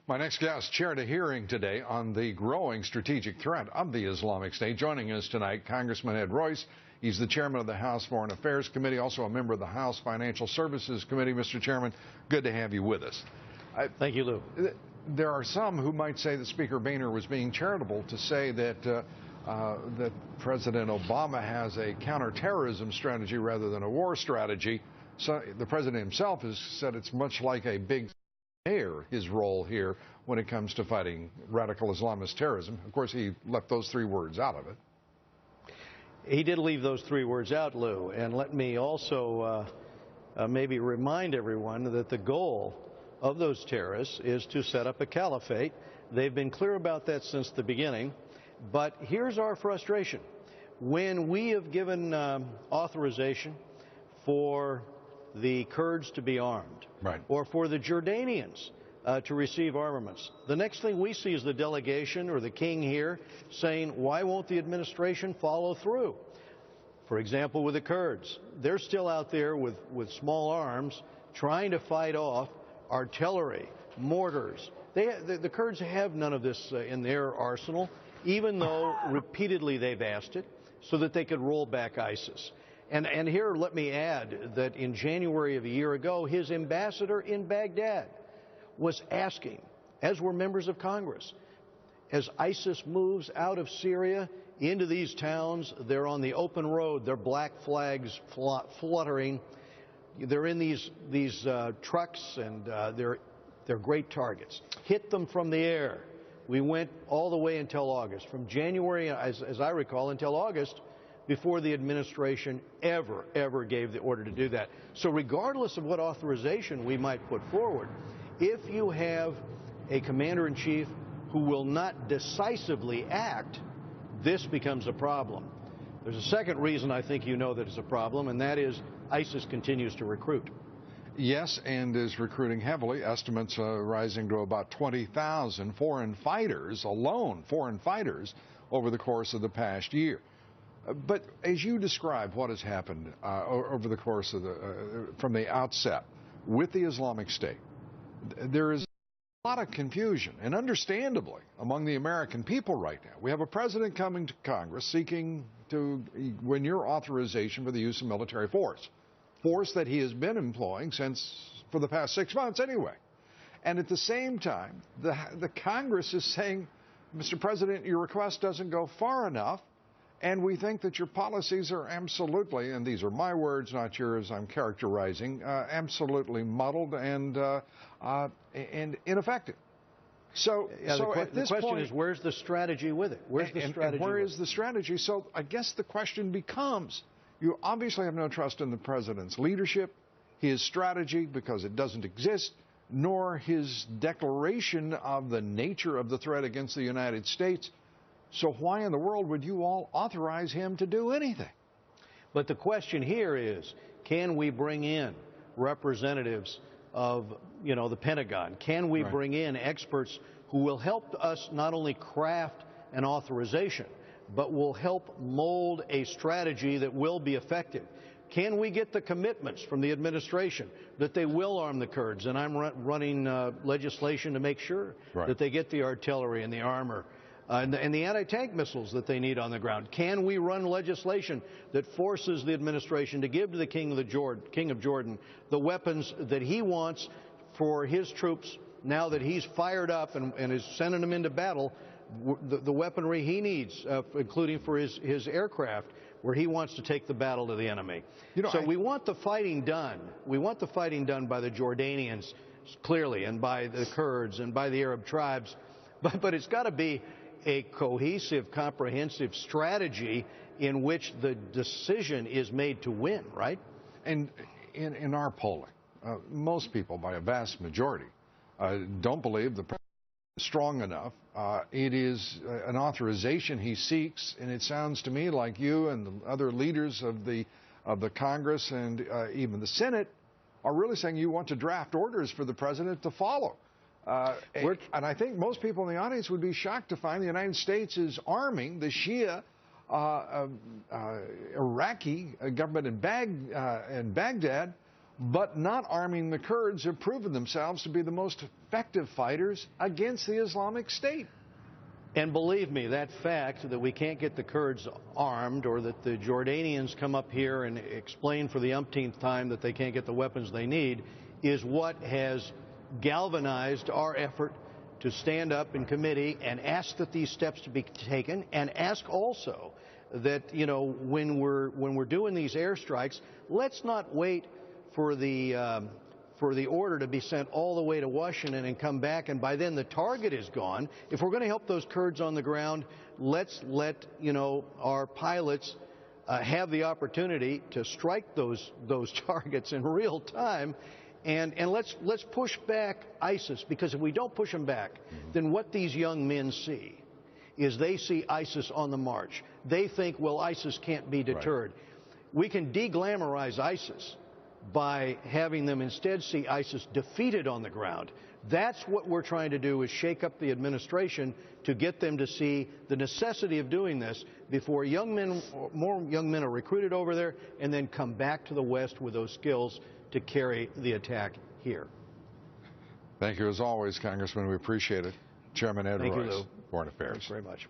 My next guest chaired a hearing today on the growing strategic threat of the Islamic State. Joining us tonight, Congressman Ed Royce. He's the chairman of the House Foreign Affairs Committee, also a member of the House Financial Services Committee. Mr. Chairman, good to have you with us. Thank you, Lou. There are some who might say that Speaker Boehner was being charitable to say that President Obama has a counterterrorism strategy rather than a war strategy. So the president himself has said it's much like a big mayor, his role here when it comes to fighting radical Islamist terrorism. Of course, he left those three words out of it. He did leave those three words out, Lou. And let me also maybe remind everyone that the goal of those terrorists is to set up a caliphate. They've been clear about that since the beginning. But here's our frustration. When we have given authorization for the Kurds to be armed, right, or for the Jordanians to receive armaments, the next thing we see is the delegation or the king here saying, why won't the administration follow through? For example, with the Kurds, they're still out there with small arms trying to fight off artillery, mortars. The Kurds have none of this in their arsenal, even though repeatedly they've asked it, so that they could roll back ISIS. And here, let me add that in January of a year ago, his ambassador in Baghdad was asking, as were members of Congress, as ISIS moves out of Syria into these towns, they're on the open road, their black flags fluttering, they're in these trucks, and they're great targets. Hit them from the air. We went all the way until August, from January, as I recall, until August, before the administration ever gave the order to do that. So regardless of what authorization we might put forward, if you have a commander-in-chief who will not decisively act, this becomes a problem. There's a second reason I think you know that it's a problem, and that is ISIS continues to recruit. Yes, and is recruiting heavily. Estimates rising to about 20,000 foreign fighters alone, over the course of the past year. But as you describe what has happened over the course of from the outset with the Islamic State, there is a lot of confusion, and understandably, among the American people right now. We have a president coming to Congress seeking to win your authorization for the use of military force that he has been employing for the past 6 months anyway. And at the same time, the Congress is saying, Mr. President, your request doesn't go far enough, and we think that your policies are absolutely, and these are my words, not yours, I'm characterizing, absolutely muddled and ineffective. So, yeah, at this the question point, is, where's the strategy with it? Where's the strategy? And where is the strategy? So I guess the question becomes, you obviously have no trust in the president's leadership, his strategy, because it doesn't exist, nor his declaration of the nature of the threat against the United States. So why in the world would you all authorize him to do anything? But the question here is, can we bring in representatives of, the Pentagon? Can we bring in experts who will help us not only craft an authorization, but will help mold a strategy that will be effective? Can we get the commitments from the administration that they will arm the Kurds? And I'm running legislation to make sure that they get the artillery and the armor and the anti-tank missiles that they need on the ground. Can we run legislation that forces the administration to give to the King of Jordan the weapons that he wants for his troops now that he's fired up and is sending them into battle, the weaponry he needs, including for his aircraft, where he wants to take the battle to the enemy. We want the fighting done. We want the fighting done by the Jordanians, clearly, and by the Kurds and by the Arab tribes. But it's got to be a cohesive, comprehensive strategy in which the decision is made to win, right? And in our polling, most people, by a vast majority, don't believe the president is strong enough. It is an authorization he seeks, and it sounds to me like you and the other leaders of the Congress and even the Senate are really saying you want to draft orders for the president to follow. And I think most people in the audience would be shocked to find the United States is arming the Shia Iraqi government in Baghdad but not arming the Kurds have proven themselves to be the most effective fighters against the Islamic State. And believe me, that fact that we can't get the Kurds armed, or that the Jordanians come up here and explain for the umpteenth time that they can't get the weapons they need, is what has galvanized our effort to stand up in committee and ask that these steps to be taken, and ask also that, you know, when we're doing these airstrikes, let's not wait for the order to be sent all the way to Washington and come back, and by then the target is gone. If we're going to help those Kurds on the ground, let's let, you know, our pilots have the opportunity to strike those targets in real time. And let's push back ISIS, because if we don't push them back, then what these young men see is they see ISIS on the march. They think, well, ISIS can't be deterred. Right. We can de-glamorize ISIS by having them instead see ISIS defeated on the ground. That's what we're trying to do, is shake up the administration to get them to see the necessity of doing this before more young men are recruited over there and then come back to the West with those skills to carry the attack here. Thank you as always, Congressman. We appreciate it. Chairman Ed Royce, Thank you, Lou. Foreign Affairs. Thanks very much.